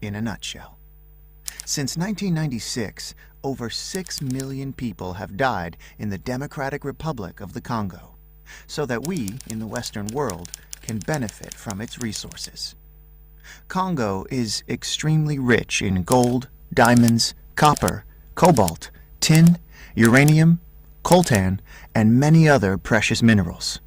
in a nutshell. Since 1996, over 6 million people have died in the Democratic Republic of the Congo, so that we, in the Western world, can benefit from its resources. Congo is extremely rich in gold, diamonds, copper, cobalt, tin, uranium, coltan, and many other precious minerals.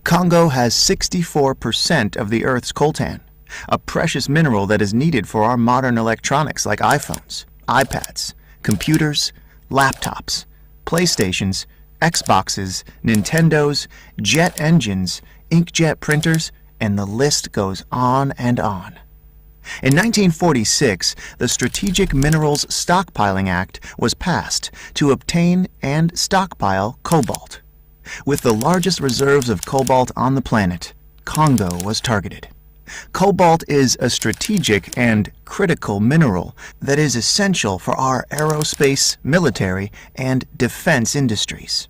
Congo has 64% of the Earth's coltan, a precious mineral that is needed for our modern electronics like iPhones, iPads, computers, laptops, PlayStations, Xboxes, Nintendos, jet engines, inkjet printers, and the list goes on and on. In 1946, the Strategic Minerals Stockpiling Act was passed to obtain and stockpile cobalt. With the largest reserves of cobalt on the planet, Congo was targeted. Cobalt is a strategic and critical mineral that is essential for our aerospace, military, and defense industries.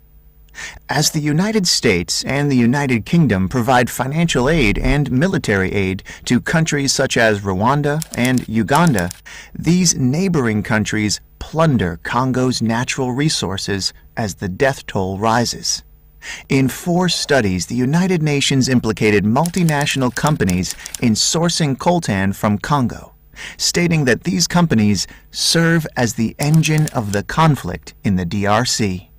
As the United States and the United Kingdom provide financial aid and military aid to countries such as Rwanda and Uganda, these neighboring countries plunder Congo's natural resources as the death toll rises. In 4 studies, the United Nations implicated multinational companies in sourcing coltan from Congo, stating that these companies serve as the engine of the conflict in the DRC.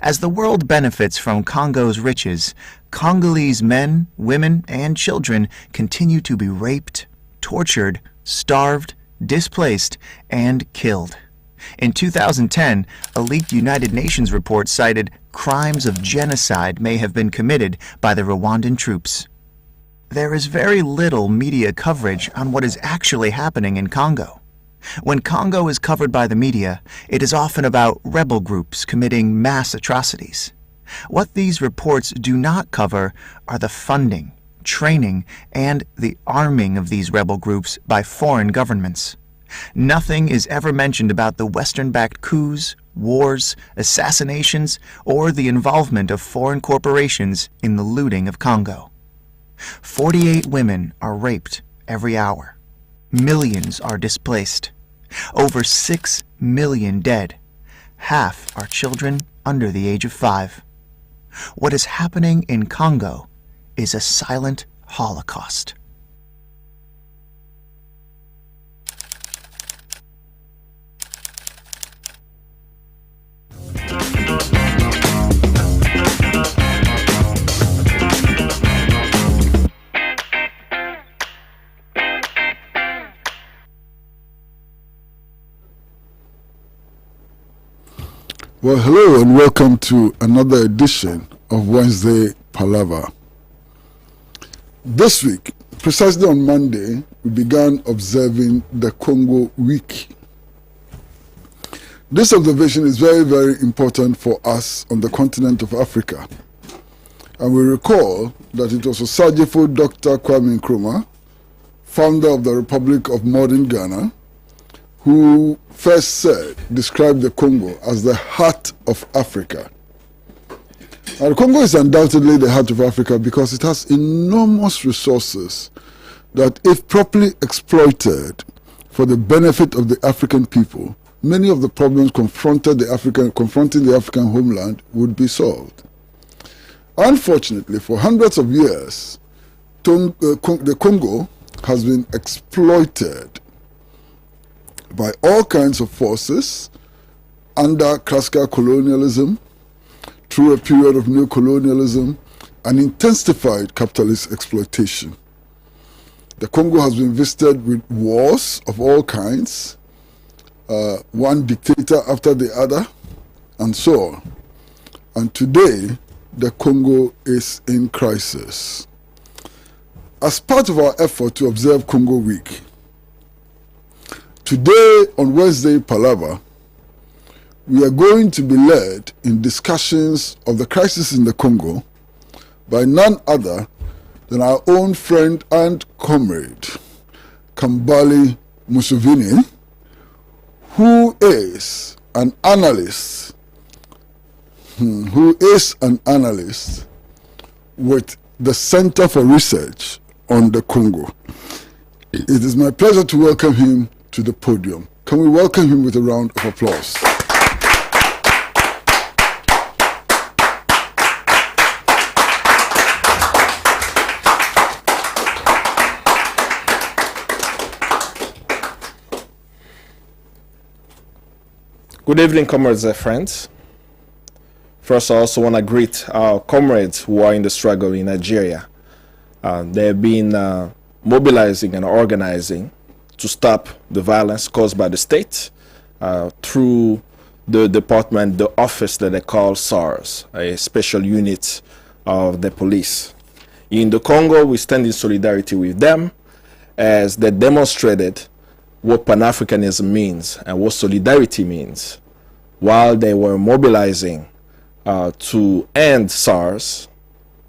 As the world benefits from Congo's riches, Congolese men, women, and children continue to be raped, tortured, starved, displaced, and killed. In 2010, a leaked United Nations report cited crimes of genocide may have been committed by the Rwandan troops. There is very little media coverage on what is actually happening in Congo. When Congo is covered by the media, it is often about rebel groups committing mass atrocities. What these reports do not cover are the funding, training, and the arming of these rebel groups by foreign governments. Nothing is ever mentioned about the Western-backed coups, wars, assassinations, or the involvement of foreign corporations in the looting of Congo. 48 women are raped every hour. Millions are displaced. Over 6 million dead. Half are children under the age of 5. What is happening in Congo is a silent holocaust. Well, hello and welcome to another edition of Wednesday Paalaver. This week, precisely on Monday, we began observing the Congo Week. This observation is very, very important for us on the continent of Africa. And we recall that it was Osajifo Dr. Kwame Nkrumah, founder of the Republic of Modern Ghana, who first described the Congo as the heart of Africa. Now, the Congo is undoubtedly the heart of Africa because it has enormous resources that, if properly exploited for the benefit of the African people, many of the problems confronting the African homeland would be solved. Unfortunately, for hundreds of years, the Congo has been exploited by all kinds of forces under classical colonialism, through a period of neocolonialism, and intensified capitalist exploitation. The Congo has been visited with wars of all kinds, one dictator after the other, and so on. And today, the Congo is in crisis. As part of our effort to observe Congo Week, today on Wednesday Paalaver, we are going to be led in discussions of the crisis in the Congo by none other than our own friend and comrade, Kambale Masavuli, who is an analyst with the Center for Research on the Congo. It is my pleasure to welcome him to the podium. Can we welcome him with a round of applause? Good evening, comrades and friends. First, I also want to greet our comrades who are in the struggle in Nigeria. They have been mobilizing and organizing to stop the violence caused by the state through the department, the office that they call SARS, a special unit of the police. In the Congo, we stand in solidarity with them as they demonstrated what Pan-Africanism means and what solidarity means. While they were mobilizing to end SARS,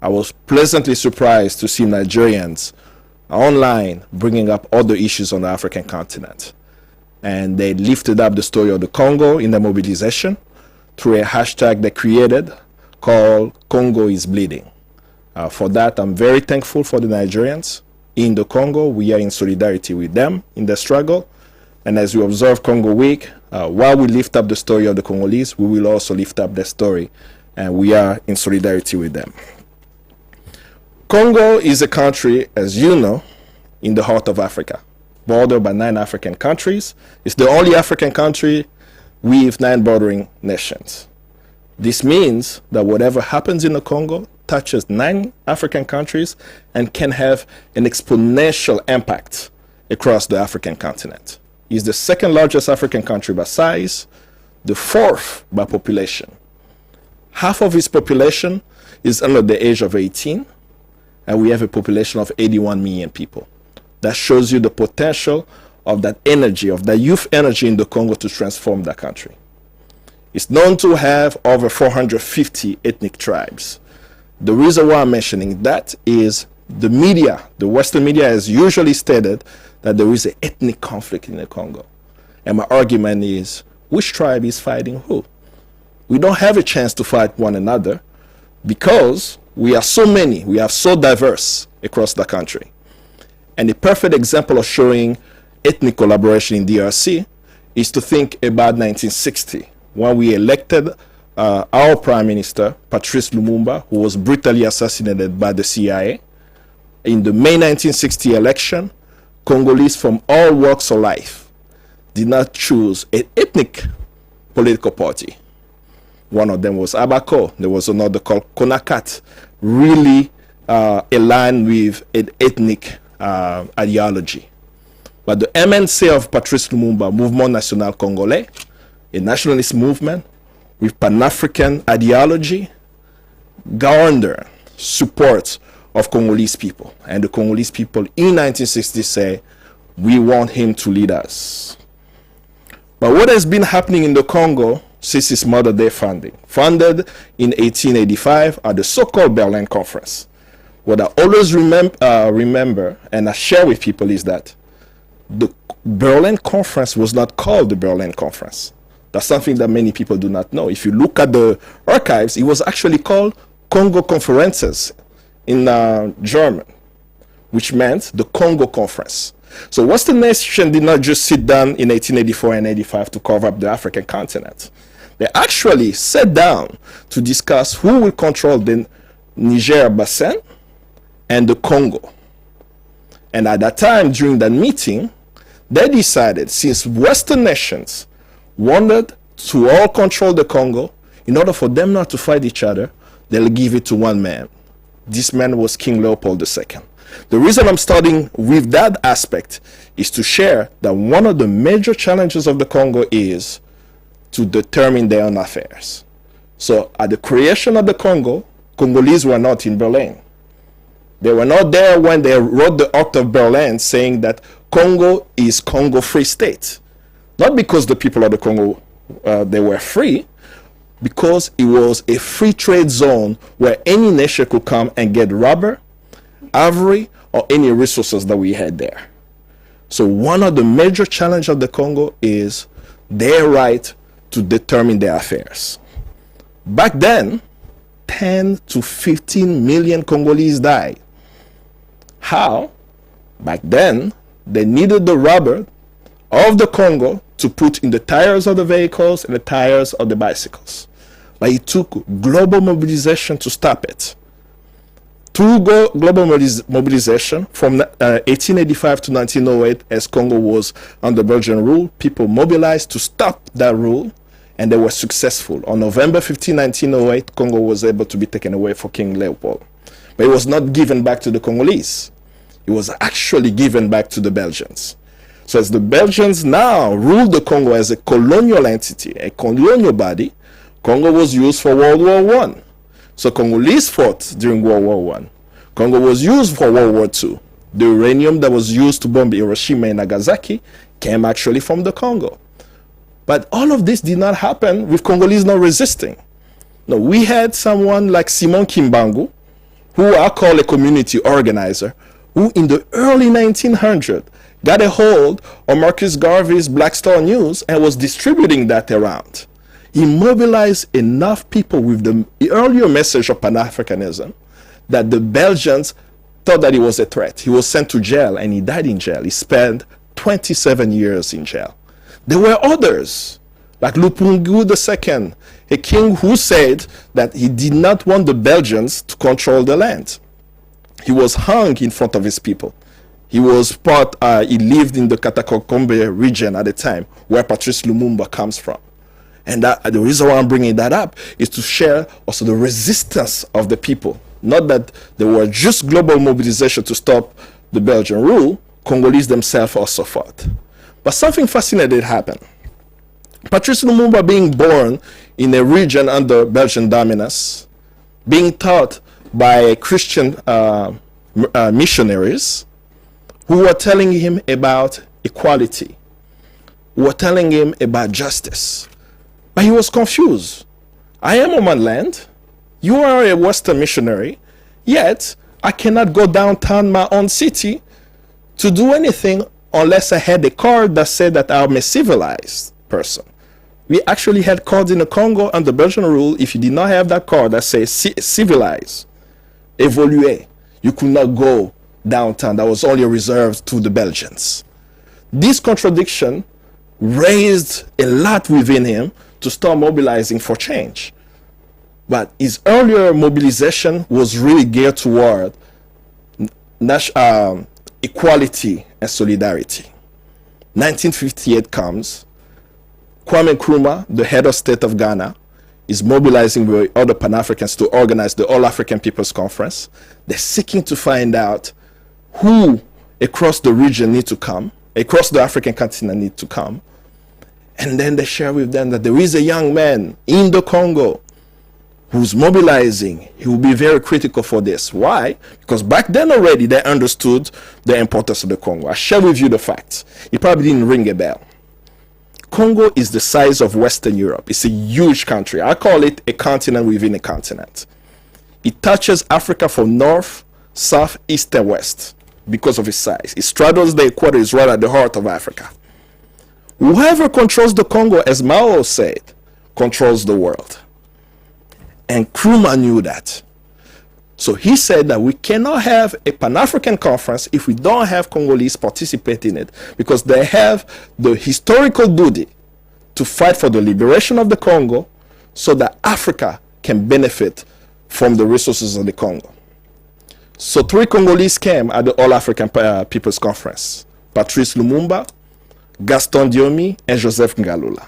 I was pleasantly surprised to see Nigerians online bringing up other issues on the African continent. And they lifted up the story of the Congo in the mobilization through a hashtag they created called Congo is Bleeding. For that, I'm very thankful for the Nigerians in the Congo. We are in solidarity with them in the struggle. And as we observe Congo Week, while we lift up the story of the Congolese, we will also lift up their story, and we are in solidarity with them. Congo is a country, as you know, in the heart of Africa, bordered by 9 African countries. It's the only African country with 9 bordering nations. This means that whatever happens in the Congo touches 9 African countries and can have an exponential impact across the African continent. It's the 2nd largest African country by size, the 4th by population. Half of its population is under the age of 18, and we have a population of 81 million people. That shows you the potential of that energy, of that youth energy in the Congo to transform that country. It's known to have over 450 ethnic tribes. The reason why I'm mentioning that is the media, the Western media has usually stated that there is an ethnic conflict in the Congo. And my argument is, which tribe is fighting who? We don't have a chance to fight one another because we are so many, we are so diverse across the country. And the perfect example of showing ethnic collaboration in DRC is to think about 1960, when we elected our Prime Minister, Patrice Lumumba, who was brutally assassinated by the CIA. In the May 1960 election, Congolese from all walks of life did not choose an ethnic political party. One of them was Abaco. There was another called Konakat, really aligned with an ethnic ideology. But the MNC of Patrice Lumumba, Mouvement National Congolais, a nationalist movement with Pan-African ideology, garnered support of Congolese people. And the Congolese people in 1960 say, we want him to lead us. But what has been happening in the Congo since its Mother Day founding? Founded in 1885 at the so-called Berlin Conference. What I always remember and I share with people is that the Berlin Conference was not called the Berlin Conference. That's something that many people do not know. If you look at the archives, it was actually called Congo Conferences in German, which meant the Congo Conference. So Western nation did not just sit down in 1884 and 85 to cover up the African continent. They actually sat down to discuss who will control the Niger Basin and the Congo. And at that time, during that meeting, they decided, since Western nations wanted to all control the Congo, in order for them not to fight each other, they'll give it to one man. This man was King Leopold II. The reason I'm starting with that aspect is to share that one of the major challenges of the Congo is to determine their own affairs. So at the creation of the Congo, Congolese were not in Berlin. They were not there when they wrote the Act of Berlin saying that Congo is Congo Free State. Not because the people of the Congo, they were free, because it was a free trade zone where any nation could come and get rubber, ivory, or any resources that we had there. So one of the major challenges of the Congo is their right to determine their affairs. Back then, 10 to 15 million Congolese died. How? Back then, they needed the rubber of the Congo to put in the tires of the vehicles and the tires of the bicycles. But it took global mobilization to stop it. Through global mobilization from 1885 to 1908, as Congo was under Belgian rule, people mobilized to stop that rule, and they were successful. On November 15, 1908, Congo was able to be taken away for King Leopold. But it was not given back to the Congolese. It was actually given back to the Belgians. So as the Belgians now ruled the Congo as a colonial entity, a colonial body, Congo was used for World War I. So Congolese fought during World War I. Congo was used for World War II. The uranium that was used to bomb Hiroshima and Nagasaki came actually from the Congo. But all of this did not happen with Congolese not resisting. No, we had someone like Simon Kimbangu, who I call a community organizer, who in the early 1900s got a hold of Marcus Garvey's Black Star News and was distributing that around. He mobilized enough people with the earlier message of Pan-Africanism that the Belgians thought that he was a threat. He was sent to jail and he died in jail. He spent 27 years in jail. There were others, like Lupungu II, a king who said that he did not want the Belgians to control the land. He was hung in front of his people. He lived in the Katakokombe region at the time, where Patrice Lumumba comes from. And the reason why I'm bringing that up is to share also the resistance of the people. Not that there were just global mobilization to stop the Belgian rule, Congolese themselves also fought. But something fascinating happened. Patrice Lumumba being born in a region under Belgian dominance, being taught by Christian missionaries who were telling him about equality, who were telling him about justice. But he was confused. I am on my land. You are a Western missionary. Yet, I cannot go downtown my own city to do anything unless I had a card that said that I'm a civilized person. We actually had cards in the Congo under Belgian rule. If you did not have that card that says civilized, évoluer, you could not go downtown. That was only reserved to the Belgians. This contradiction raised a lot within him to start mobilizing for change. But his earlier mobilization was really geared toward equality and solidarity. 1958 comes. Kwame Nkrumah, the head of state of Ghana, is mobilizing with other Pan-Africans to organize the All-African People's Conference. They're seeking to find out who across the region need to come, across the African continent need to come. And then they share with them that there is a young man in the Congo who's mobilizing. He will be very critical for this. Why? Because back then already they understood the importance of the Congo. I share with you the facts. It probably didn't ring a bell. Congo is the size of Western Europe. It's a huge country. I call it a continent within a continent. It touches Africa from north, south, east, and west because of its size. It straddles the equator, is right at the heart of Africa. Whoever controls the Congo, as Mao said, controls the world. And Nkrumah knew that. So he said that we cannot have a Pan-African conference if we don't have Congolese participate in it, because they have the historical duty to fight for the liberation of the Congo so that Africa can benefit from the resources of the Congo. So 3 Congolese came at the All-African People's Conference: Patrice Lumumba, Gaston Diomi, and Joseph Ngalula.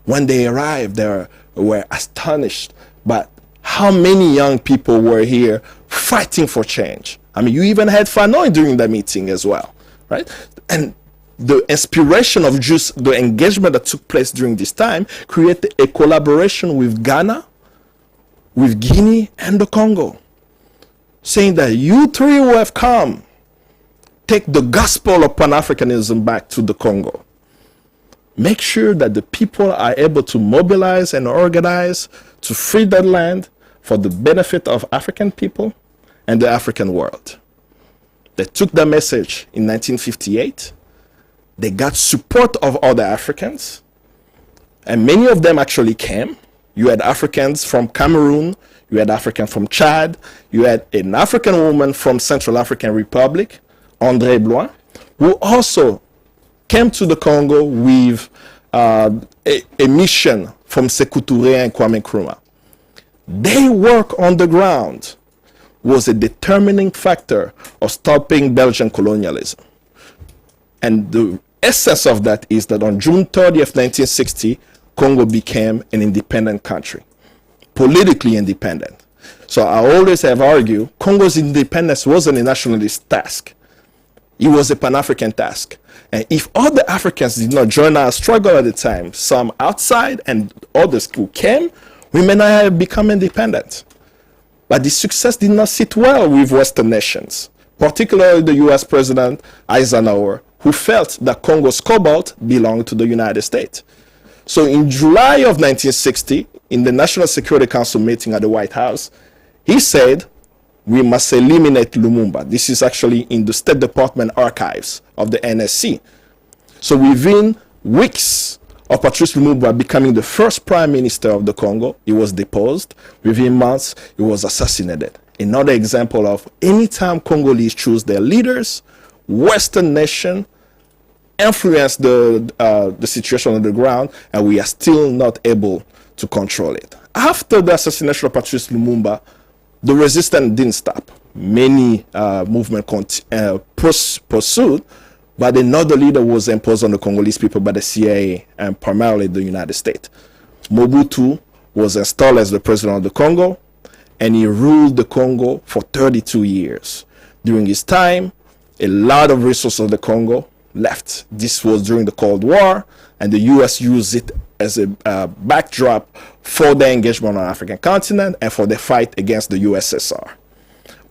When they arrived, they were astonished by how many young people were here fighting for change. I mean, you even had Fanon during the meeting as well, right? And the inspiration of just the engagement that took place during this time created a collaboration with Ghana, with Guinea, and the Congo, saying that you 3 who have come, take the gospel of Pan-Africanism back to the Congo. Make sure that the people are able to mobilize and organize to free that land for the benefit of African people and the African world. They took that message in 1958. They got support of other Africans, and many of them actually came. You had Africans from Cameroon, you had Africans from Chad, you had an African woman from Central African Republic, André Blois, who also came to the Congo with a mission from Sékou Touré and Kwame Nkrumah. Their work on the ground was a determining factor of stopping Belgian colonialism. And the essence of that is that on June 30th, 1960, Congo became an independent country, politically independent. So I always have argued Congo's independence wasn't a nationalist task. It was a Pan-African task. And if other Africans did not join our struggle at the time, some outside and others who came, we may not have become independent. But this success did not sit well with Western nations, particularly the US President Eisenhower, who felt that Congo's cobalt belonged to the United States. So in July of 1960, in the National Security Council meeting at the White House, he said, we must eliminate Lumumba. This is actually in the State Department archives of the NSC. So within weeks of Patrice Lumumba becoming the first prime minister of the Congo, he was deposed. Within months, he was assassinated. Another example of anytime Congolese choose their leaders, Western nation influence the situation on the ground, and we are still not able to control it. After the assassination of Patrice Lumumba, the resistance didn't stop. Many movements pursued, but another leader was imposed on the Congolese people by the CIA and primarily the United States. Mobutu was installed as the president of the Congo, and he ruled the Congo for 32 years. During his time, a lot of resources of the Congo left. This was during the Cold War, and the US used it as a backdrop for their engagement on the African continent and for the fight against the USSR.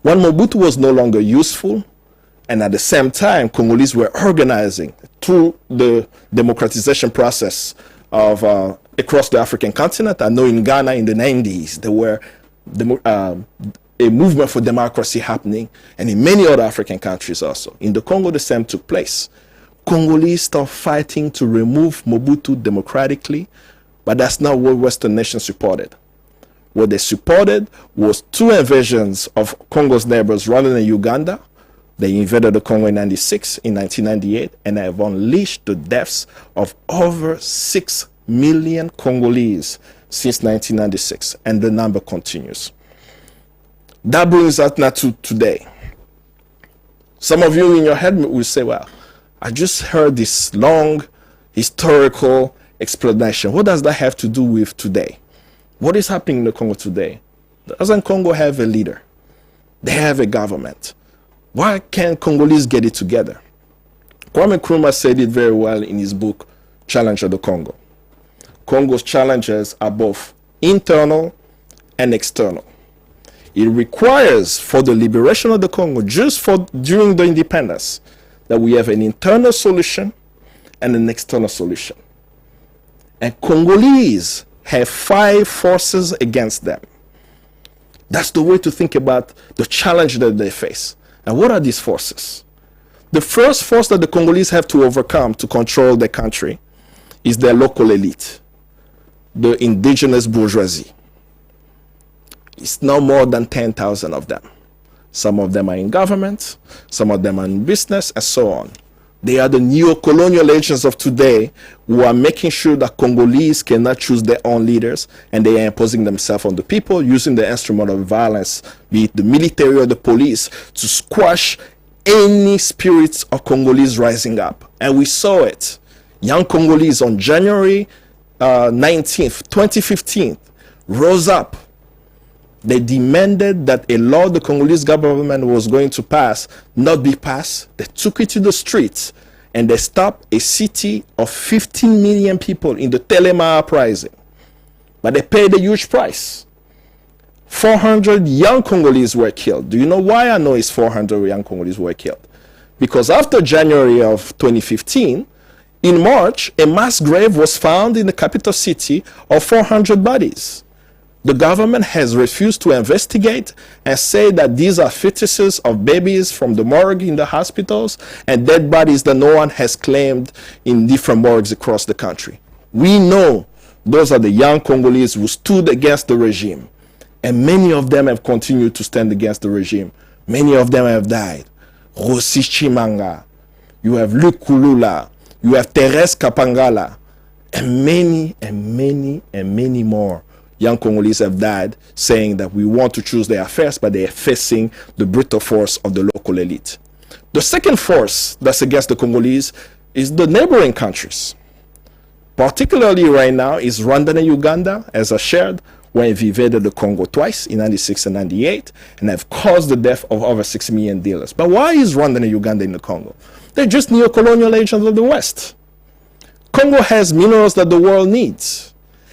When Mobutu was no longer useful, and at the same time, Congolese were organizing through the democratization process of across the African continent. I know in Ghana in the 90s, there were a movement for democracy happening, and in many other African countries also. In the Congo, the same took place. Congolese started fighting to remove Mobutu democratically, but that's not what Western nations supported. What they supported was two invasions of Congo's neighbors, Rwanda and Uganda. They invaded the Congo in 1998, and have unleashed the deaths of over 6 million Congolese since 1996, and the number continues. That brings us now to today. Some of you in your head will say, well, I just heard this long historical explanation. What does that have to do with today? What is happening in the Congo today? Doesn't Congo have a leader? They have a government. Why can't Congolese get it together? Kwame Nkrumah said it very well in his book, Challenge of the Congo. Congo's challenges are both internal and external. It requires for the liberation of the Congo, just for during the independence, that we have an internal solution and an external solution. And Congolese have 5 forces against them. That's the way to think about the challenge that they face. And what are these forces? The first force that the Congolese have to overcome to control their country is their local elite, the indigenous bourgeoisie. It's no more than 10,000 of them. Some of them are in government, some of them are in business, and so on. They are the neo-colonial agents of today who are making sure that Congolese cannot choose their own leaders, and they are imposing themselves on the people using the instrument of violence, be it the military or the police, to squash any spirits of Congolese rising up. And we saw it. Young Congolese on January 19th, 2015, rose up. They demanded that a law the Congolese government was going to pass not be passed. They took it to the streets, and they stopped a city of 15 million people in the Telema uprising. But they paid a huge price. 400 young Congolese were killed. Do you know why I know it's 400 young Congolese were killed? Because after January of 2015, in March, a mass grave was found in the capital city of 400 bodies. The government has refused to investigate and say that these are fetuses of babies from the morgue in the hospitals and dead bodies that no one has claimed in different morgues across the country. We know those are the young Congolese who stood against the regime, and many of them have continued to stand against the regime. Many of them have died. Rossi Chimanga, you have Luc Kulula, you have Thérèse Kapangala, and many more young Congolese have died saying that we want to choose their affairs, but they are facing the brutal force of the local elite. The second force that's against the Congolese is the neighboring countries. Particularly right now is Rwanda and Uganda, as I shared, when we invaded the Congo twice in 96 and 98 and have caused the death of over 6 million dealers. But why is Rwanda and Uganda in the Congo? They're just neo-colonial agents of the West. Congo has minerals that the world needs.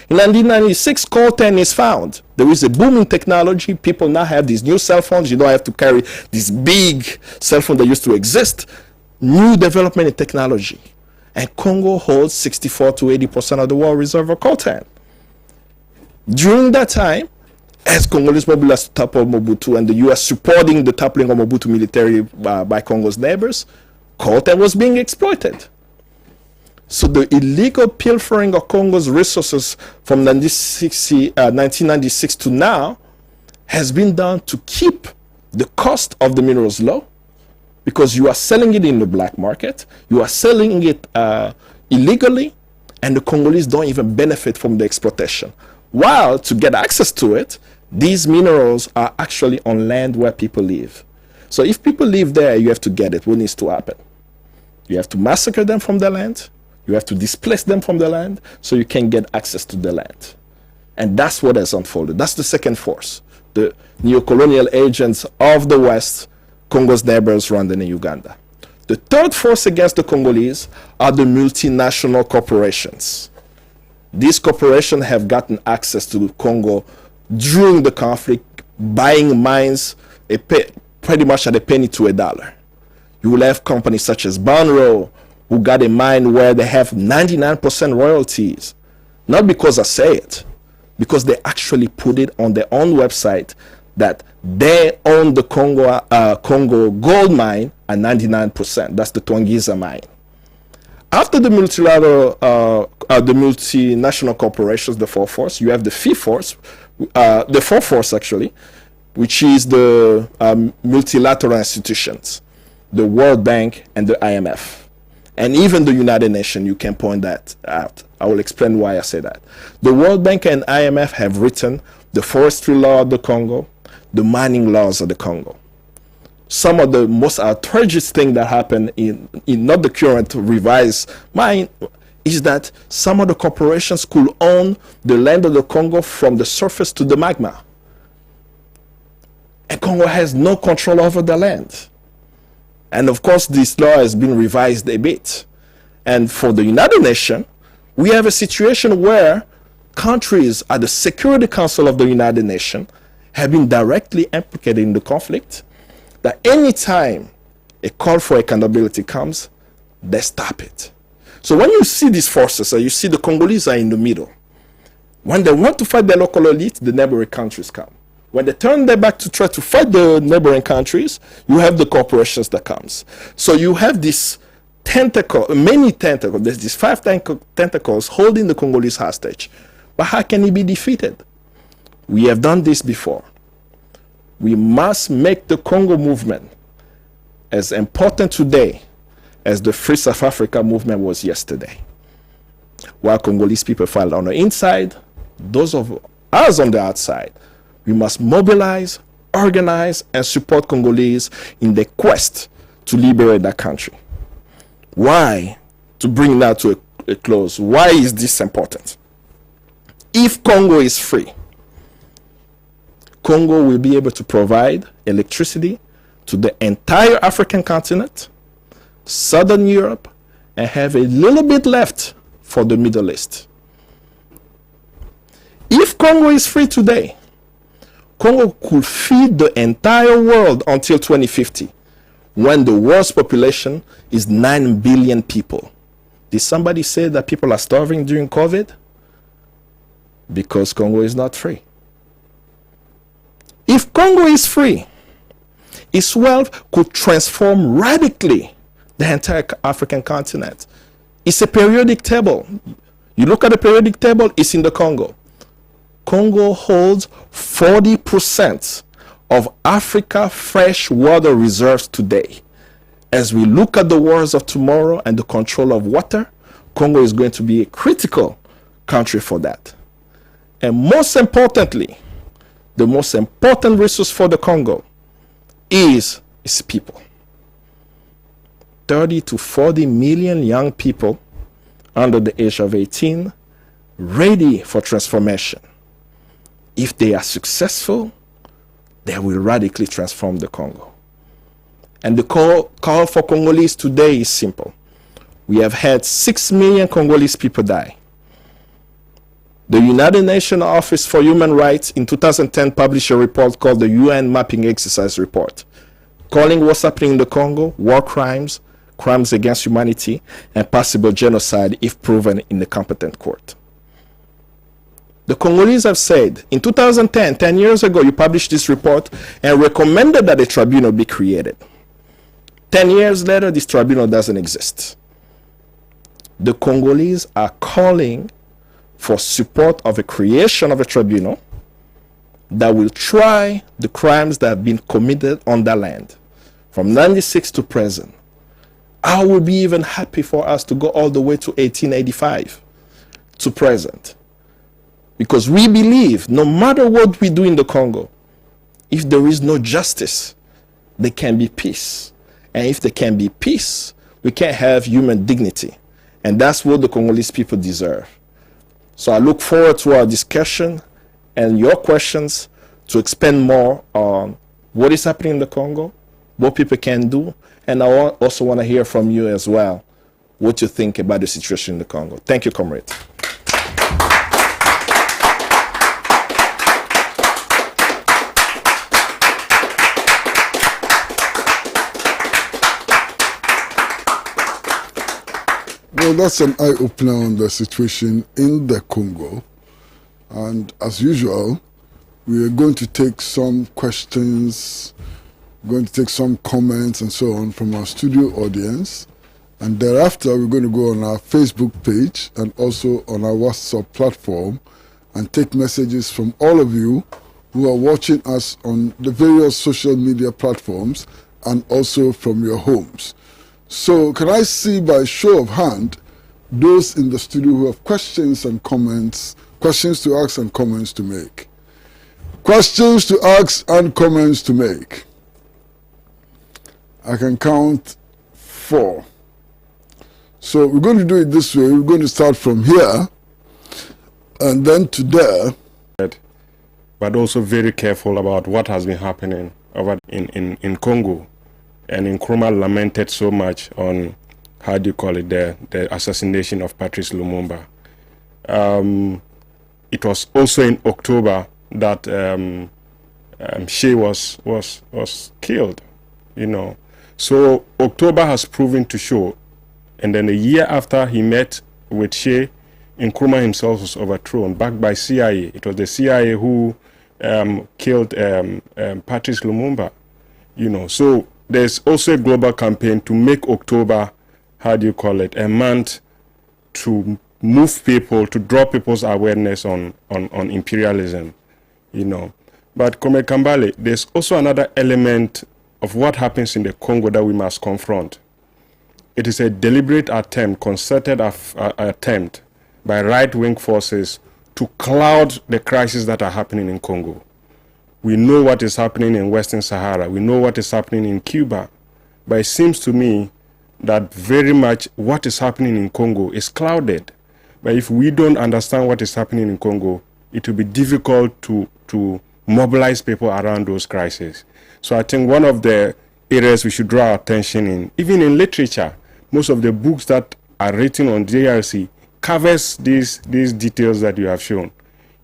In 1996, coltan is found. There is a boom in technology. People now have these new cell phones. You don't have to carry this big cell phone that used to exist. New development in technology. And Congo holds 64 to 80% of the world reserve of coltan. During that time, as Congolese mobilized to topple Mobutu and the US supporting the toppling of Mobutu military by Congo's neighbors, coltan was being exploited. So the illegal pilfering of Congo's resources from 1996 to now has been done to keep the cost of the minerals low, because you are selling it in the black market, you are selling it illegally, and the Congolese don't even benefit from the exploitation. While to get access to it, these minerals are actually on land where people live. So if people live there, you have to get it. What needs to happen? You have to massacre them from the land. You have to displace them from the land so you can get access to the land. And that's what has unfolded. That's the second force. The neo-colonial agents of the West, Congo's neighbors, Rwanda and Uganda. The third force against the Congolese are the multinational corporations. These corporations have gotten access to Congo during the conflict, buying mines pretty much at a penny to $1. You will have companies such as Banro, who got a mine where they have 99% royalties. Not because I say it, because they actually put it on their own website that they own the Congo gold mine at 99%. That's the Twangiza mine. After the multinational corporations, the fourth force, you have the fifth force, the fourth force actually, which is the multilateral institutions, the World Bank and the IMF. And even the United Nations, you can point that out. I will explain why I say that. The World Bank and IMF have written the forestry law of the Congo, the mining laws of the Congo. Some of the most outrageous thing that happened in not the current revised mine is that some of the corporations could own the land of the Congo from the surface to the magma. And Congo has no control over the land. And of course, this law has been revised a bit. And for the United Nations, we have a situation where countries at the Security Council of the United Nations have been directly implicated in the conflict, that any time a call for accountability comes, they stop it. So when you see these forces, you see the Congolese are in the middle. When they want to fight the local elite, the neighboring countries come. When they turn their back to try to fight the neighboring countries, you have the corporations that comes. So you have this tentacle, many tentacles, there's these 5 tentacles holding the Congolese hostage. But how can it be defeated? We have done this before. We must make the Congo movement as important today as the Free South Africa movement was yesterday. While Congolese people fight on the inside, those of us on the outside, we must mobilize, organize, and support Congolese in the quest to liberate that country. Why? To bring that to a close, why is this important? If Congo is free, Congo will be able to provide electricity to the entire African continent, Southern Europe, and have a little bit left for the Middle East. If Congo is free today, Congo could feed the entire world until 2050, when the world's population is 9 billion people. Did somebody say that people are starving during COVID? Because Congo is not free. If Congo is free, its wealth could transform radically the entire African continent. It's a periodic table. You look at the periodic table, it's in the Congo. Congo holds 40% of Africa's fresh water reserves today. As we look at the wars of tomorrow and the control of water, Congo is going to be a critical country for that. And most importantly, the most important resource for the Congo is its people. 30 to 40 million young people under the age of 18 ready for transformation. If they are successful, they will radically transform the Congo. And the call for Congolese today is simple. We have had 6 million Congolese people die. The United Nations Office for Human Rights in 2010 published a report called the UN Mapping Exercise Report, calling what's happening in the Congo war crimes, crimes against humanity, and possible genocide if proven in the competent court. The Congolese have said, in 2010, 10 years ago, you published this report and recommended that a tribunal be created. 10 years later, this tribunal doesn't exist. The Congolese are calling for support of a creation of a tribunal that will try the crimes that have been committed on that land from 96 to present. I would be even happy for us to go all the way to 1885 to present. Because we believe no matter what we do in the Congo, if there is no justice, there can be peace. And if there can be peace, we can have human dignity. And that's what the Congolese people deserve. So I look forward to our discussion and your questions to expand more on what is happening in the Congo, what people can do, and I also want to hear from you as well, what you think about the situation in the Congo. Thank you, comrade. Well, that's an eye-opener on the situation in the Congo. And as usual, we are going to take some questions, going to take some comments and so on from our studio audience. And thereafter, we're going to go on our Facebook page and also on our WhatsApp platform and take messages from all of you who are watching us on the various social media platforms and also from your homes. So can I see by show of hand those in the studio who have questions and comments, questions to ask and comments to make? Questions to ask and comments to make. I can count 4. So we're going to do it this way. We're going to start from here and then to there. But also very careful about what has been happening over in Congo. And Nkrumah lamented so much on, how do you call it, the assassination of Patrice Lumumba. It was also in October that She was killed, you know. So October has proven to show. And then a year after he met with She, Nkrumah himself was overthrown, backed by CIA. It was the CIA who killed Patrice Lumumba, you know. So there's also a global campaign to make October, how do you call it, a month to move people, to draw people's awareness on imperialism, you know. But Comrade Kambale, there's also another element of what happens in the Congo that we must confront. It is a deliberate attempt, concerted attempt by right-wing forces to cloud the crises that are happening in Congo. We know what is happening in Western Sahara. We know what is happening in Cuba. But it seems to me that very much what is happening in Congo is clouded. But if we don't understand what is happening in Congo, it will be difficult to mobilize people around those crises. So I think one of the areas we should draw attention in, even in literature, most of the books that are written on DRC covers these details that you have shown.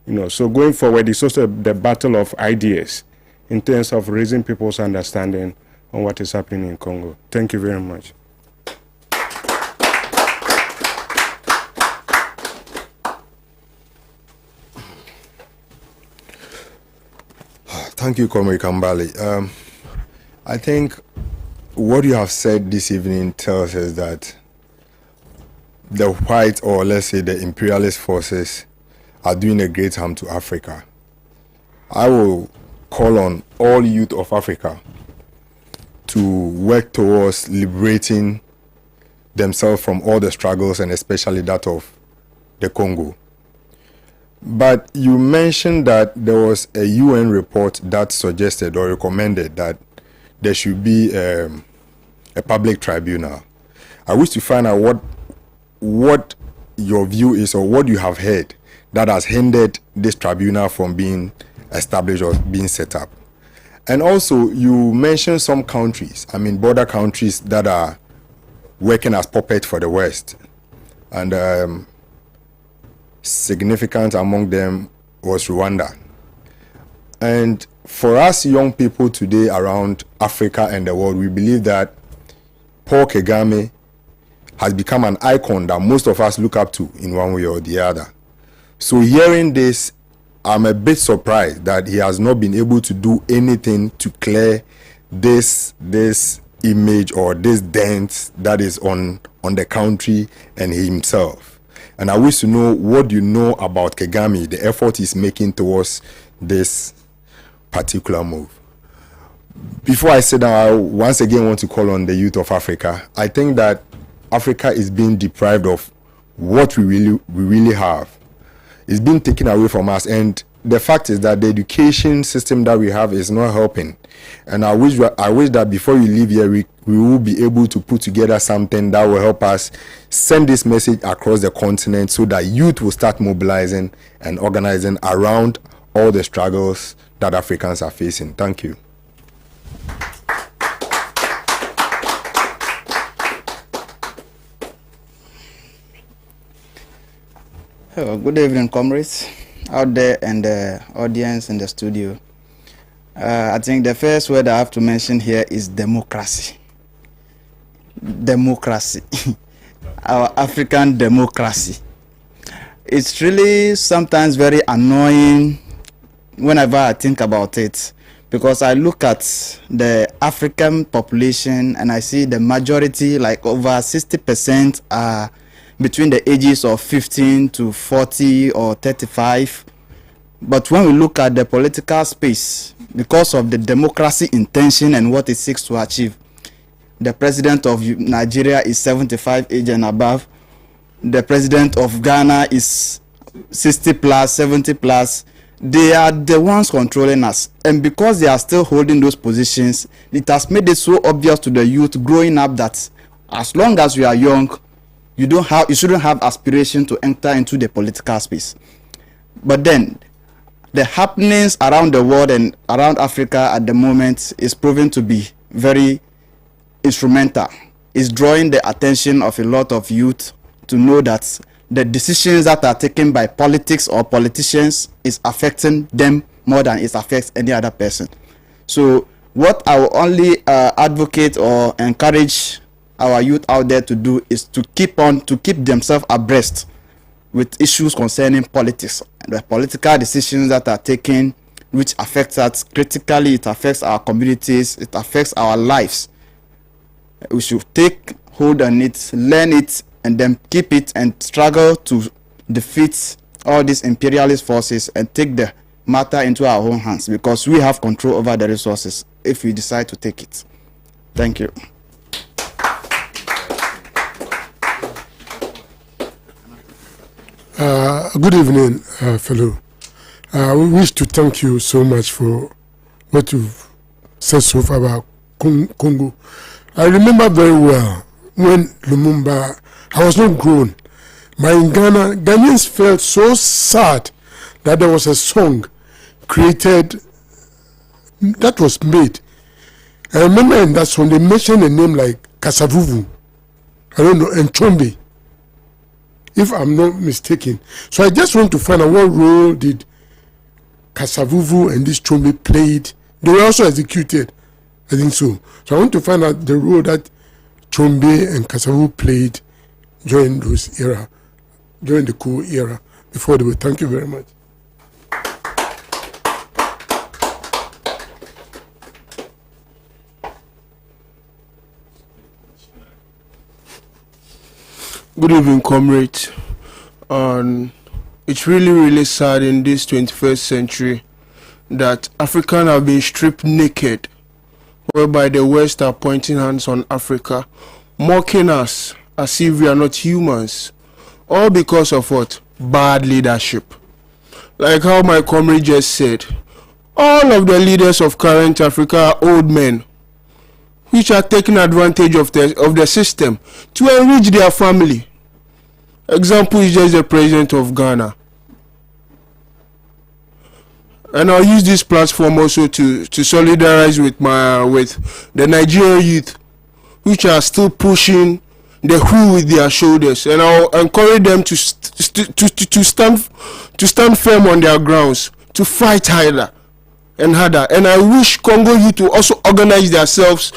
You know, so going forward, it's also the battle of ideas in terms of raising people's understanding on what is happening in Congo. Thank you very much. Thank you, Comrade Kambale. I think what you have said this evening tells us that the white, or let's say the imperialist forces, are doing a great harm to Africa. I will call on all youth of Africa to work towards liberating themselves from all the struggles, and especially that of the Congo. But you mentioned that there was a UN report that suggested or recommended that there should be a public tribunal. I wish to find out what your view is, or what you have heard that has hindered this tribunal from being established or being set up. And also, you mentioned some countries, border countries that are working as puppets for the West. And significant among them was Rwanda. And for us young people today around Africa and the world, we believe that Paul Kagame has become an icon that most of us look up to in one way or the other. So hearing this, I'm a bit surprised that he has not been able to do anything to clear this image or this dent that is on the country and himself. And I wish to know what you know about Kagame, the effort he's making towards this particular move. Before I sit down, I once again want to call on the youth of Africa. I think that Africa is being deprived of what we really have. It's being taken away from us, and the fact is that the education system that we have is not helping. And I wish that before you leave here, we will be able to put together something that will help us send this message across the continent, so that youth will start mobilizing and organizing around all the struggles that Africans are facing. Thank you. Oh, good evening, comrades out there and the audience in the studio. I think the first word I have to mention here is democracy. Democracy. Our African democracy. It's really sometimes very annoying whenever I think about it, because I look at the African population and I see the majority, like over 60%, are between the ages of 15 to 40 or 35. But when we look at the political space, because of the democracy intention and what it seeks to achieve, the president of Nigeria is 75 age and above. The president of Ghana is 60 plus, 70 plus. They are the ones controlling us. And because they are still holding those positions, it has made it so obvious to the youth growing up that as long as you are young, you shouldn't have aspiration to enter into the political space. But then the happenings around the world and around Africa at the moment is proven to be very instrumental. It's drawing the attention of a lot of youth to know that the decisions that are taken by politics or politicians is affecting them more than it affects any other person. So what I will only advocate or encourage our youth out there to do is to keep themselves abreast with issues concerning politics, the political decisions that are taken, which affects us critically. It affects our communities, it affects our lives. We should take hold on it, learn it, and then keep it and struggle to defeat all these imperialist forces and take the matter into our own hands, because we have control over the resources if we decide to take it. Thank you. Good evening, fellow. We wish to thank you so much for what you've said so far about Congo. I remember very well when Lumumba, I was not grown, but in Ghana, Ghanaians felt so sad that there was a song created that was made. I remember in that song they mentioned a name like Kasavuvu, I don't know, and Chombe, if I'm not mistaken. So I just want to find out what role did Kasavuvu and this Chombe played. They were also executed, I think so. So I want to find out the role that Chombe and Kasavuvu played during those era, during the coup era, before they were. Thank you very much. Good evening, comrades. It's really sad in this 21st century that Africans have been stripped naked whereby the West are pointing hands on Africa, mocking us as if we are not humans, all because of what? Bad leadership. Like how my comrade just said, all of the leaders of current Africa are old men, which are taking advantage of the system to enrich their family. Example is just the president of Ghana. And I'll use this platform also to solidarize with the Nigerian youth, which are still pushing the who with their shoulders. And I'll encourage them to stand firm on their grounds, to fight harder and harder. And I wish Congo youth to also organize themselves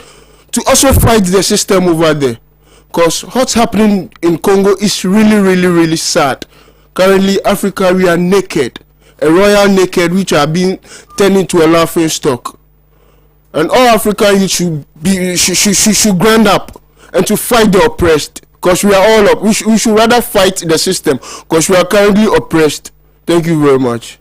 to also fight the system over there. Because what's happening in Congo is really, really, really sad. Currently, Africa, we are naked. A royal naked, which are being turned into a laughing stock. And all African youth should grind up and to fight the oppressed. Because we are all up. We should rather fight the system. Because we are currently oppressed. Thank you very much.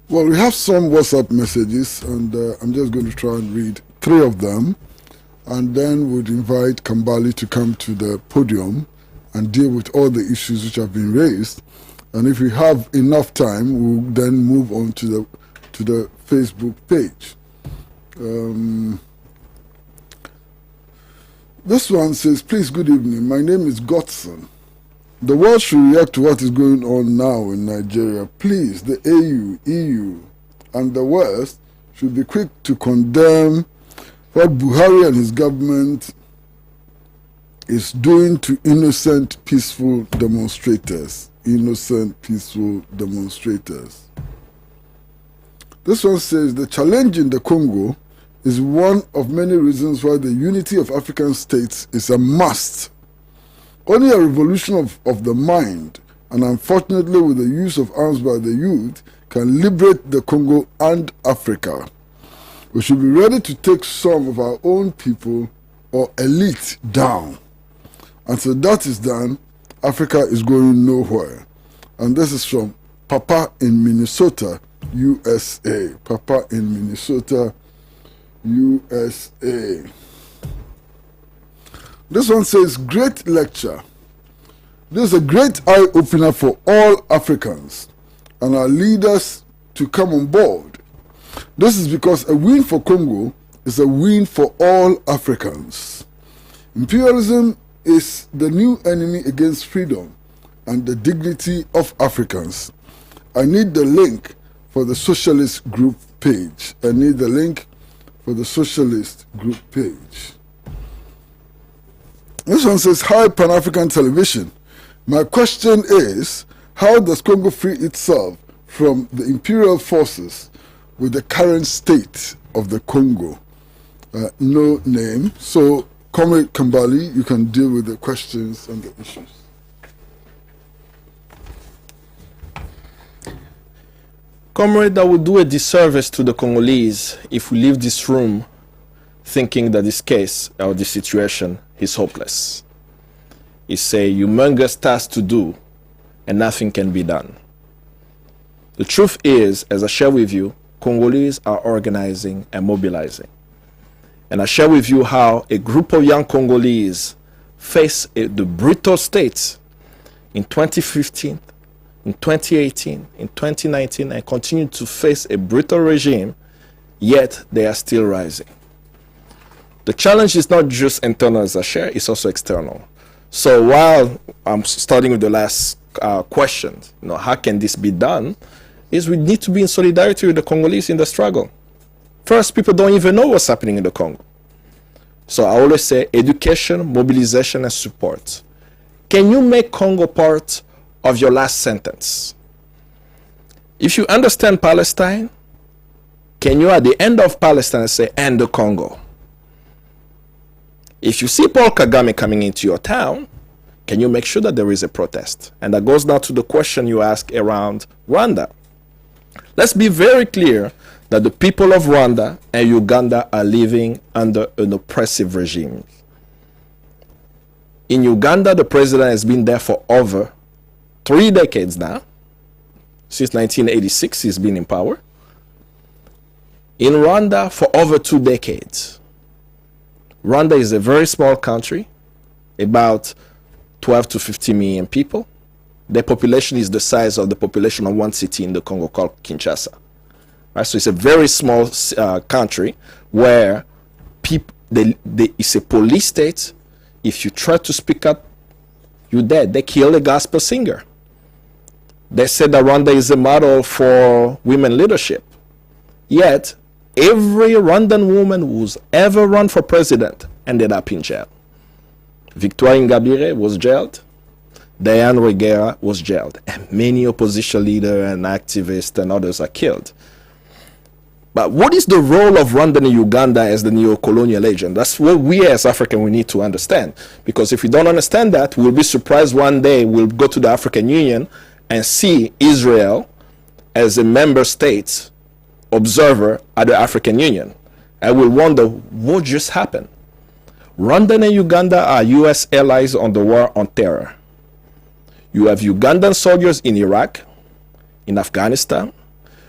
Well, we have some WhatsApp messages, and I'm just going to try and read 3 of them, and then we'd invite Kambale to come to the podium and deal with all the issues which have been raised. And if we have enough time, we'll then move on to the Facebook page. This one says, please, good evening. My name is Godson. The world should react to what is going on now in Nigeria. Please, the AU, EU, and the West should be quick to condemn what Buhari and his government is doing to innocent, peaceful demonstrators. Innocent, peaceful demonstrators. This one says, the challenge in the Congo is one of many reasons why the unity of African states is a must. Only a revolution of the mind, and unfortunately with the use of arms by the youth, can liberate the Congo and Africa. We should be ready to take some of our own people or elite down. Until that is done, Africa is going nowhere. And this is from Papa in Minnesota, USA. Papa in Minnesota, USA. This one says, great lecture. This is a great eye-opener for all Africans and our leaders to come on board. This is because a win for Congo is a win for all Africans. Imperialism is the new enemy against freedom and the dignity of Africans. I need the link for the socialist group page. I need the link for the socialist group page. This one says, hi, Pan-African Television. My question is, how does Congo free itself from the imperial forces with the current state of the Congo? No name. So, Comrade Kambale, you can deal with the questions and the issues. Comrade, that would do a disservice to the Congolese if we leave this room thinking that this case or this situation is hopeless. It's a humongous task to do, and nothing can be done. The truth is, as I share with you, Congolese are organizing and mobilizing. And I share with you how a group of young Congolese faced the brutal states in 2015, in 2018, in 2019, and continue to face a brutal regime, yet they are still rising. The challenge is not just internal, as I share, it's also external. So while I'm starting with the last question, how can this be done, is we need to be in solidarity with the Congolese in the struggle. First, people don't even know what's happening in the Congo. So I always say education, mobilization, and support. Can you make Congo part of your last sentence? If you understand Palestine, can you at the end of Palestine say, and the Congo? If you see Paul Kagame coming into your town, can you make sure that there is a protest? And that goes now to the question you asked around Rwanda. Let's be very clear that the people of Rwanda and Uganda are living under an oppressive regime. In Uganda, the president has been there for over 3 decades now. Since 1986, he's been in power. In Rwanda for over 2 decades. Rwanda is a very small country, about 12 to 15 million people. Their population is the size of the population of one city in the Congo called Kinshasa. Right? So it's a very small country where it's a police state. If you try to speak up, you're dead. They kill a gospel singer. They said that Rwanda is a model for women leadership. Yet, every Rwandan woman who's ever run for president ended up in jail. Victoire Ingabire was jailed. Diane Rwigara was jailed. And many opposition leaders and activists and others are killed. But what is the role of Rwanda and Uganda as the neo-colonial agent? That's what we as Africans we need to understand. Because if we don't understand that, we'll be surprised one day we'll go to the African Union and see Israel as a member state observer at the African Union. And we'll wonder what just happened. Rwanda and Uganda are U.S. allies on the war on terror. You have Ugandan soldiers in Iraq, in Afghanistan.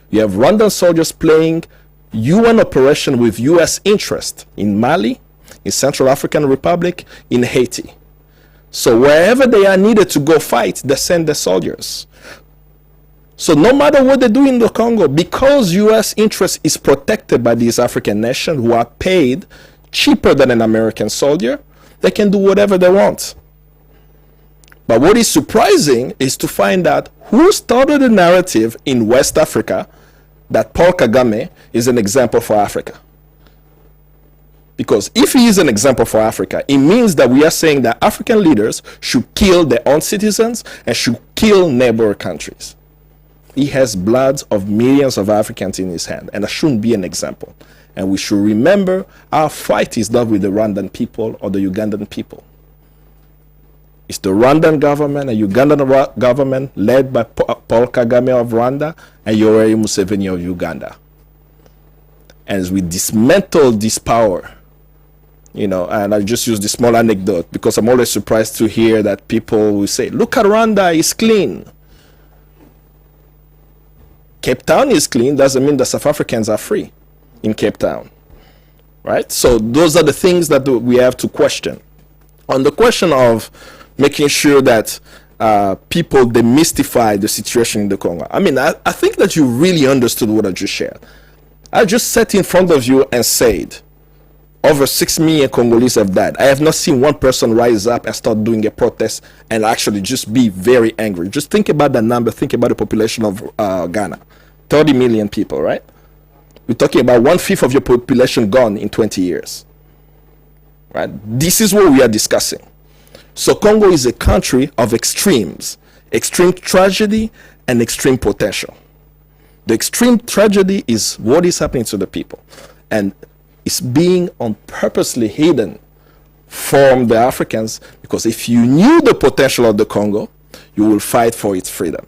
You have Rwandan soldiers playing UN operation with U.S. interest in Mali, in Central African Republic, in Haiti. So wherever they are needed to go fight, they send their soldiers. So no matter what they do in the Congo, because U.S. interest is protected by these African nations who are paid cheaper than an American soldier, they can do whatever they want. But what is surprising is to find out who started the narrative in West Africa that Paul Kagame is an example for Africa. Because if he is an example for Africa, it means that we are saying that African leaders should kill their own citizens and should kill neighbor countries. He has blood of millions of Africans in his hand, and that shouldn't be an example. And we should remember our fight is not with the Rwandan people or the Ugandan people. It's the Rwandan government and Ugandan government led by Paul Kagame of Rwanda and Yoweri Museveni of Uganda. And as we dismantle this power, and I just use this small anecdote because I'm always surprised to hear that people will say, look at Rwanda, it's clean. Cape Town is clean, doesn't mean that South Africans are free in Cape Town. Right? So those are the things that we have to question. On the question of making sure that people demystify the situation in the Congo. I think that you really understood what I just shared. I just sat in front of you and said, over 6 million Congolese have died. I have not seen one person rise up and start doing a protest and actually just be very angry. Just think about that number. Think about the population of Ghana. 30 million people, right? We're talking about 1/5 of your population gone in 20 years. Right? This is what we are discussing. So Congo is a country of extremes, extreme tragedy and extreme potential. The extreme tragedy is what is happening to the people, and it's being purposely hidden from the Africans, because if you knew the potential of the Congo, you will fight for its freedom.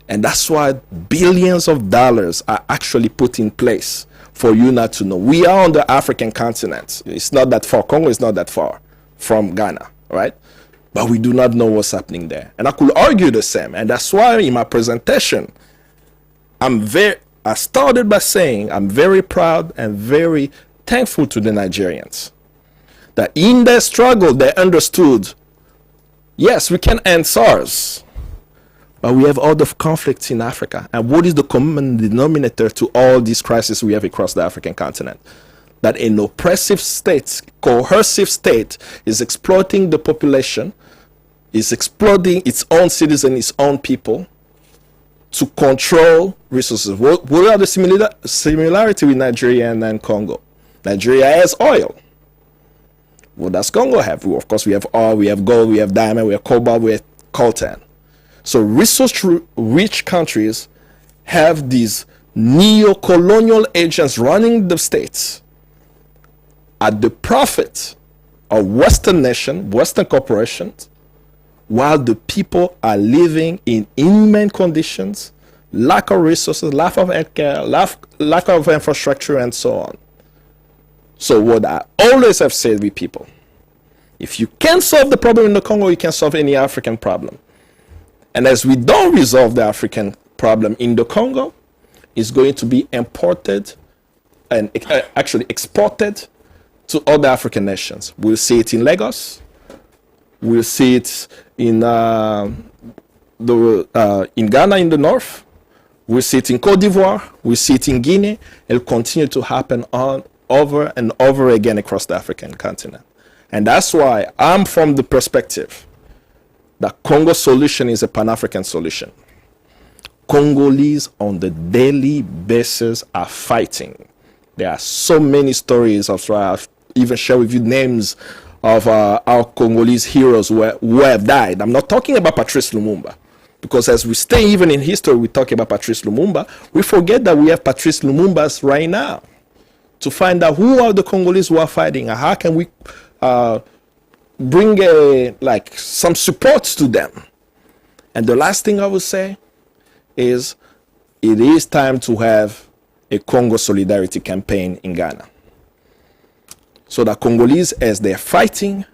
And that's why billions of dollars are actually put in place for you not to know. We are on the African continent. It's not that far. Congo is not that far from Ghana, right? But we do not know what's happening there. And I could argue the same. And that's why in my presentation, I started by saying I'm very proud and very thankful to the Nigerians. That in their struggle, they understood, yes, we can end SARS, but we have other conflicts in Africa. And what is the common denominator to all these crises we have across the African continent? That an oppressive state, coercive state, is exploiting the population, is exploiting its own citizens, its own people, to control resources. What are the similarity with Nigeria and Congo? Nigeria has oil. What does Congo have? Well, of course, we have oil, we have gold, we have diamond, we have cobalt, we have coltan. So resource-rich countries have these neo-colonial agents running the states at the profit of Western nations, Western corporations, while the people are living in inhumane conditions, lack of resources, lack of healthcare, lack of infrastructure, and so on. So what I always have said with people, if you can't solve the problem in the Congo, you can solve any African problem. And as we don't resolve the African problem in the Congo, it's going to be imported and actually exported to other African nations. We'll see it in Lagos. We'll see it in in Ghana in the north. We'll see it in Cote d'Ivoire. We'll see it in Guinea. It'll continue to happen on over and over again across the African continent. And that's why I'm from the perspective that Congo solution is a Pan-African solution. Congolese on the daily basis are fighting. There are so many stories of I've even share with you names of our Congolese heroes who have died. I'm not talking about Patrice Lumumba, because as we stay even in history, we talk about Patrice Lumumba, we forget that we have Patrice Lumumbas right now to find out who are the Congolese who are fighting and how can we bring some support to them. And the last thing I would say is it is time to have a Congo solidarity campaign in Ghana, so that Congolese, as they're fighting,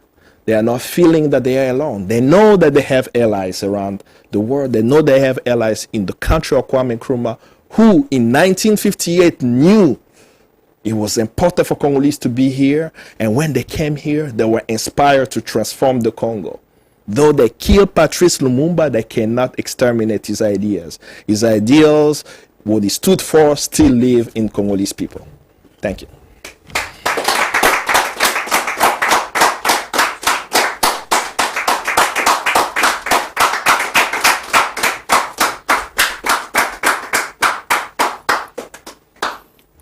they are not feeling that they are alone. They know that they have allies around the world. They know they have allies in the country of Kwame Nkrumah, who in 1958 knew it was important for Congolese to be here. And when they came here, they were inspired to transform the Congo. Though they killed Patrice Lumumba, they cannot exterminate his ideas. His ideals, what he stood for, still live in Congolese people. Thank you.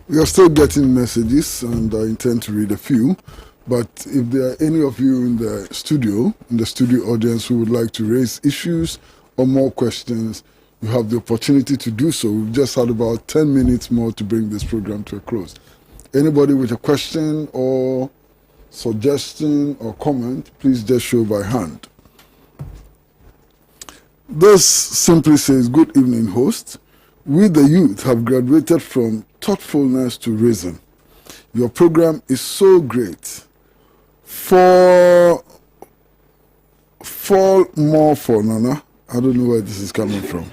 We are still getting messages, and I intend to read a few. But if there are any of you in the studio audience who would like to raise issues or more questions, you have the opportunity to do so. We've just had about 10 minutes more to bring this program to a close. Anybody with a question or suggestion or comment, please just show by hand. This simply says, "Good evening, host. We, the youth, have graduated from thoughtfulness to reason. Your program is so great. Fall more for Nana." I don't know where this is coming from.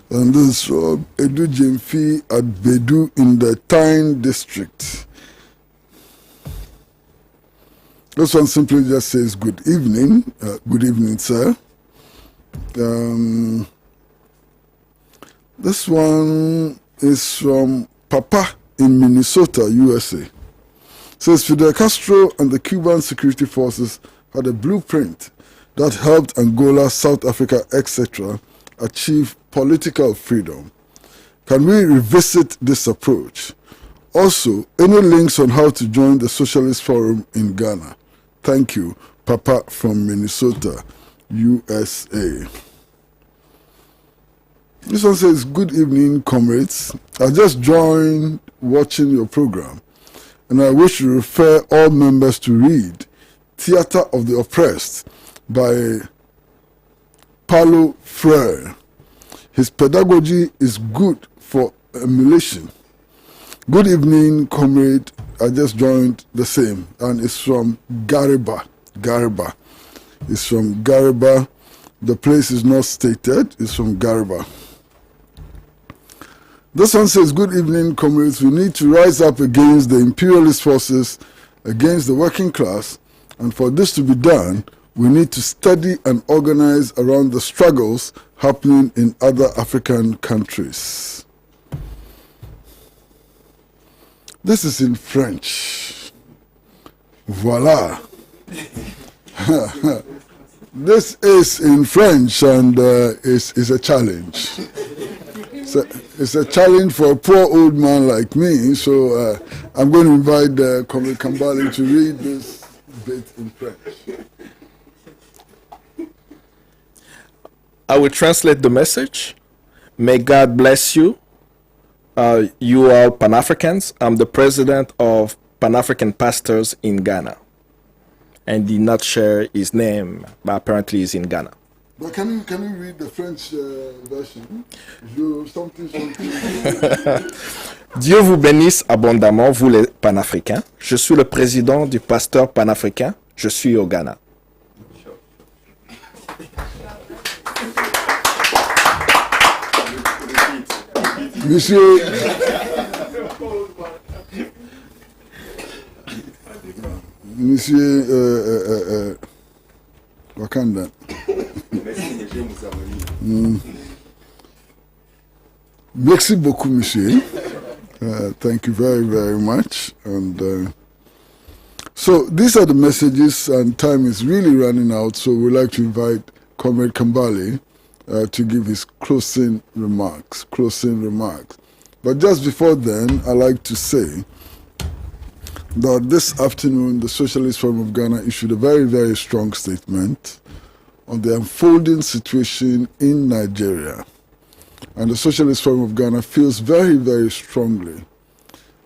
And this is from Edu Jemfi at Bedu in the Tyne district. This one simply just says, "Good evening. Good evening, sir." This one is from Papa in Minnesota, USA. Says Fidel Castro and the Cuban security forces had a blueprint that helped Angola, South Africa, etc. achieve political freedom. Can we revisit this approach? Also, any links on how to join the Socialist Forum in Ghana? Thank you, Papa from Minnesota, USA. This one says, "Good evening, comrades. I just joined watching your program, and I wish to refer all members to read Theater of the Oppressed by Paalaver. His pedagogy is good for emulation. Good evening, comrade. I just joined the same, and it's from Gariba. It's from Gariba. The place is not stated. It's from Gariba. This one says, "Good evening, comrades. We need to rise up against the imperialist forces, against the working class, and for this to be done, we need to study and organize around the struggles happening in other African countries." This is in French. Voila. This is in French, and it's a challenge. It's a challenge for a poor old man like me, so I'm going to invite Comrade Kambale to read this bit in French. I will translate the message. May God bless you. You are Pan-Africans. I'm the president of Pan-African Pastors in Ghana. And did not share his name, but apparently he's in Ghana. But can you read the French version? Something. Dieu vous bénisse abondamment, vous les panafricains. Je suis le président du pasteur panafricain. Je suis au Ghana. Monsieur, Monsieur Wakanda. Merci beaucoup, Monsieur. Thank you very, very much. And so these are the messages, and time is really running out. So we'd like to invite Comrade Kambale to give his closing remarks. But just before then, I'd like to say that this afternoon, the Socialist Forum of Ghana issued a very, very strong statement on the unfolding situation in Nigeria. And the Socialist Forum of Ghana feels very, very strongly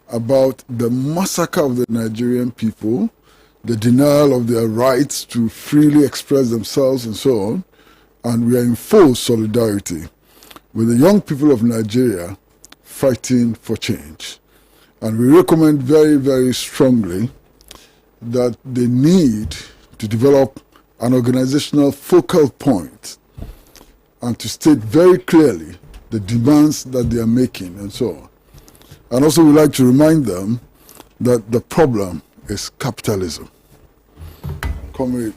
about the massacre of the Nigerian people, the denial of their rights to freely express themselves and so on. And we are in full solidarity with the young people of Nigeria fighting for change. And we recommend very, very strongly that they need to develop an organizational focal point and to state very clearly the demands that they are making and so on. And also we'd like to remind them that the problem is capitalism. Comrade.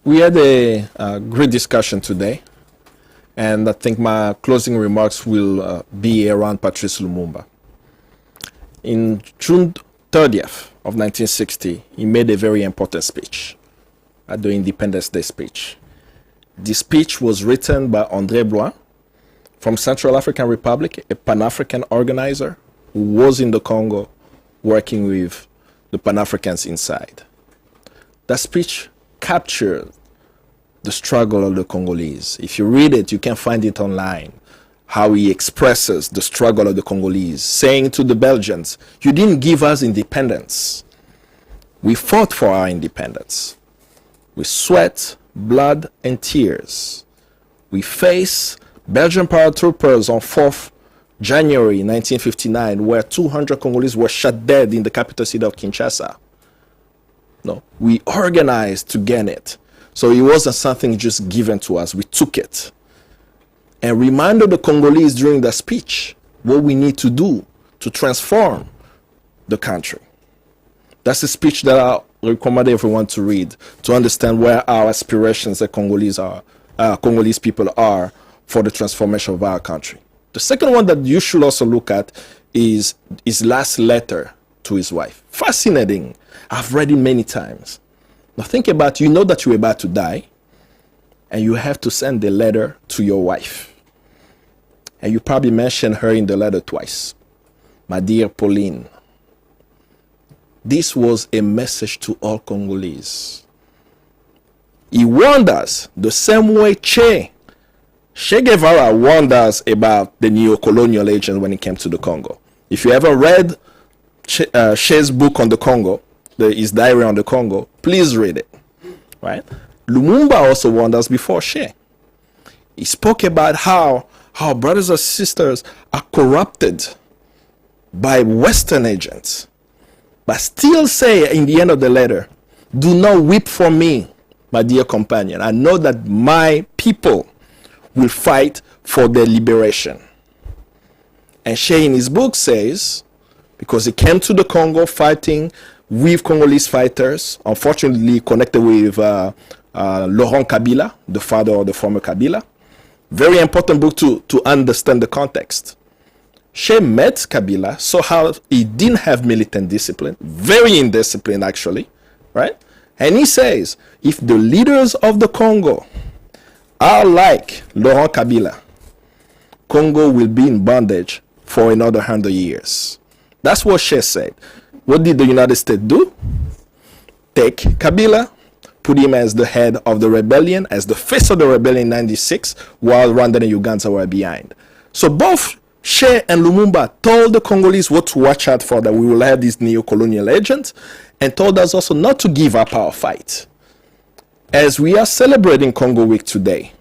We had a great discussion today, and I think my closing remarks will be around Patrice Lumumba. In June 30th of 1960, he made a very important speech, the Independence Day speech. The speech was written by André Blois from Central African Republic, a Pan-African organizer who was in the Congo working with the Pan-Africans inside. That speech captured the struggle of the Congolese. If you read it, you can find it online, how he expresses the struggle of the Congolese, saying to the Belgians, you didn't give us independence. We fought for our independence. With sweat, blood, and tears. We faced Belgian paratroopers on 4th January 1959, where 200 Congolese were shot dead in the capital city of Kinshasa. No, we organized to gain it. So it wasn't something just given to us. We took it. And reminded the Congolese during the speech what we need to do to transform the country. That's a speech that I recommend everyone to read to understand where our aspirations as Congolese people are for the transformation of our country. The second one that you should also look at is his last letter to his wife. Fascinating. I've read it many times. Now think about, you know that you're about to die, and you have to send a letter to your wife. And you probably mention her in the letter twice. My dear Pauline. This was a message to all Congolese. He warned us the same way Che Guevara warned us about the neo-colonial agent when it came to the Congo. If you ever read Che's book on the Congo, his diary on the Congo, please read it. Right? Lumumba also warned us before Che. He spoke about how our brothers and sisters are corrupted by Western agents, but still say in the end of the letter, do not weep for me, my dear companion. I know that my people will fight for their liberation. And Che in his book says, because he came to the Congo fighting with Congolese fighters, unfortunately connected with Laurent Kabila, the father of the former Kabila. Very important book to understand the context. Che met Kabila, saw how he didn't have militant discipline, very indisciplined actually, right? And he says, if the leaders of the Congo are like Laurent Kabila, Congo will be in bondage for another 100 years. That's what Che said. What did the United States do? Take Kabila, put him as the head of the rebellion, as the face of the rebellion in 96, while Rwanda and Uganda were behind. So both Che and Lumumba told the Congolese what to watch out for, that we will have these neo-colonial agents, and told us also not to give up our fight. As we are celebrating Congo Week today,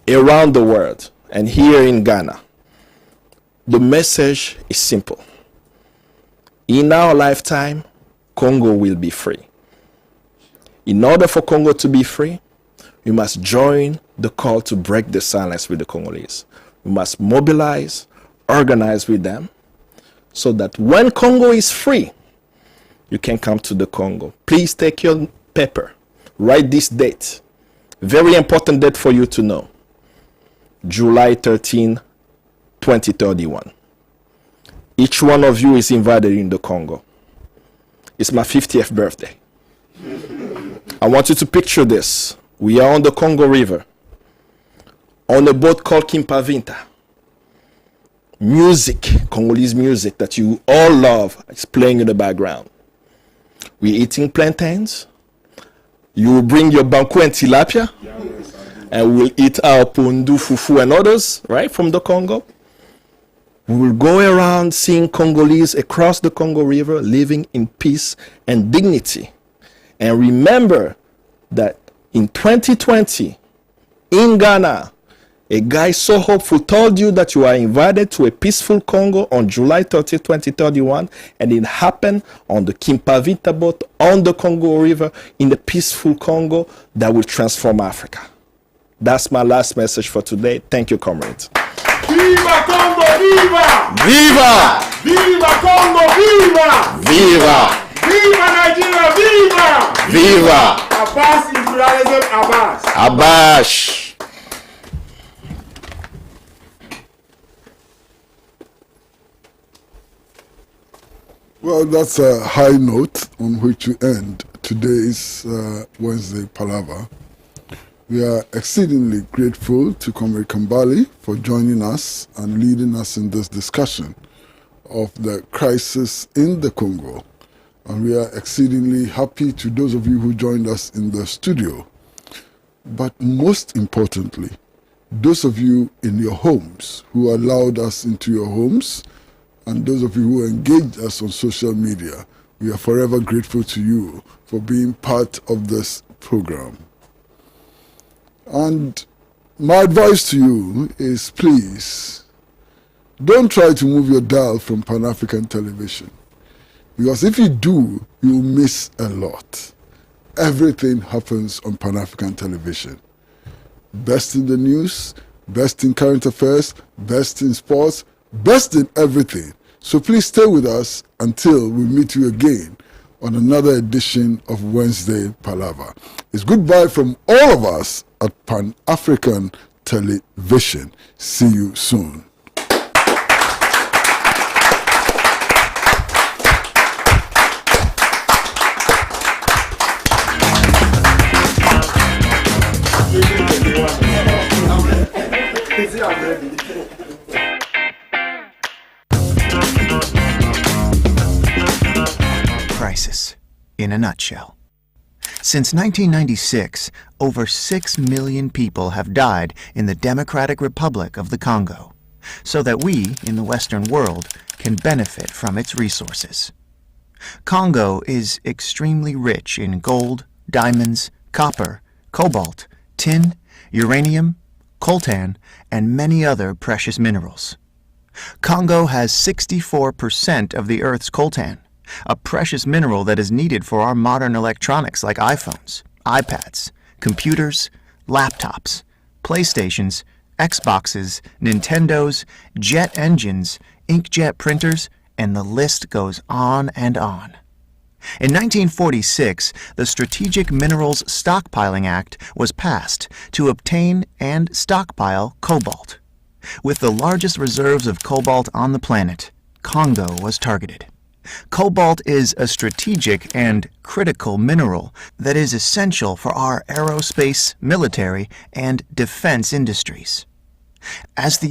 around the world, and here in Ghana, the message is simple. In our lifetime, Congo will be free. In order for Congo to be free, we must join the call to break the silence with the Congolese. We must mobilize, organize with them, so that when Congo is free, you can come to the Congo. Please take your paper. Write this date. Very important date for you to know. July 13, 2031. Each one of you is invited in the Congo. It's my 50th birthday. I want you to picture this. We are on the Congo River, on a boat called Kimpavinta. Music, Congolese music that you all love, is playing in the background. We're eating plantains. You will bring your banku and tilapia, and we'll eat our pundu, fufu, and others, right, from the Congo. We will go around seeing Congolese across the Congo River living in peace and dignity. And remember that in 2020, in Ghana, a guy so hopeful told you that you are invited to a peaceful Congo on July 30, 2031, and it happened on the Kimpavinta boat on the Congo River in the peaceful Congo that will transform Africa. That's my last message for today. Thank you, comrades. Viva Congo, viva! Viva! Viva Congo, viva! Viva! Viva Nigeria, viva! Viva! Abbas imperialism, Abbas! Abash! Well, that's a high note on which to end today's Wednesday Paalaver. We are exceedingly grateful to Comrade Kambale for joining us and leading us in this discussion of the crisis in the Congo. And we are exceedingly happy to those of you who joined us in the studio. But most importantly, those of you in your homes who allowed us into your homes, and those of you who engaged us on social media, we are forever grateful to you for being part of this program. And my advice to you is, please, don't try to move your dial from Pan-African television. Because if you do, you'll miss a lot. Everything happens on Pan-African television. Best in the news, best in current affairs, best in sports, best in everything. So please stay with us until we meet you again on another edition of Wednesday Paalaver. It's goodbye from all of us at Pan-African Television. See you soon. Crisis, in a nutshell. Since 1996, over 6 million people have died in the Democratic Republic of the Congo, so that we, in the Western world, can benefit from its resources. Congo is extremely rich in gold, diamonds, copper, cobalt, tin, uranium, coltan, and many other precious minerals. Congo has 64% of the Earth's coltan, a precious mineral that is needed for our modern electronics like iPhones, iPads, computers, laptops, PlayStations, Xboxes, Nintendos, jet engines, inkjet printers, and the list goes on and on. In 1946, the Strategic Minerals Stockpiling Act was passed to obtain and stockpile cobalt. With the largest reserves of cobalt on the planet, Congo was targeted. Cobalt is a strategic and critical mineral that is essential for our aerospace, military, and defense industries. As the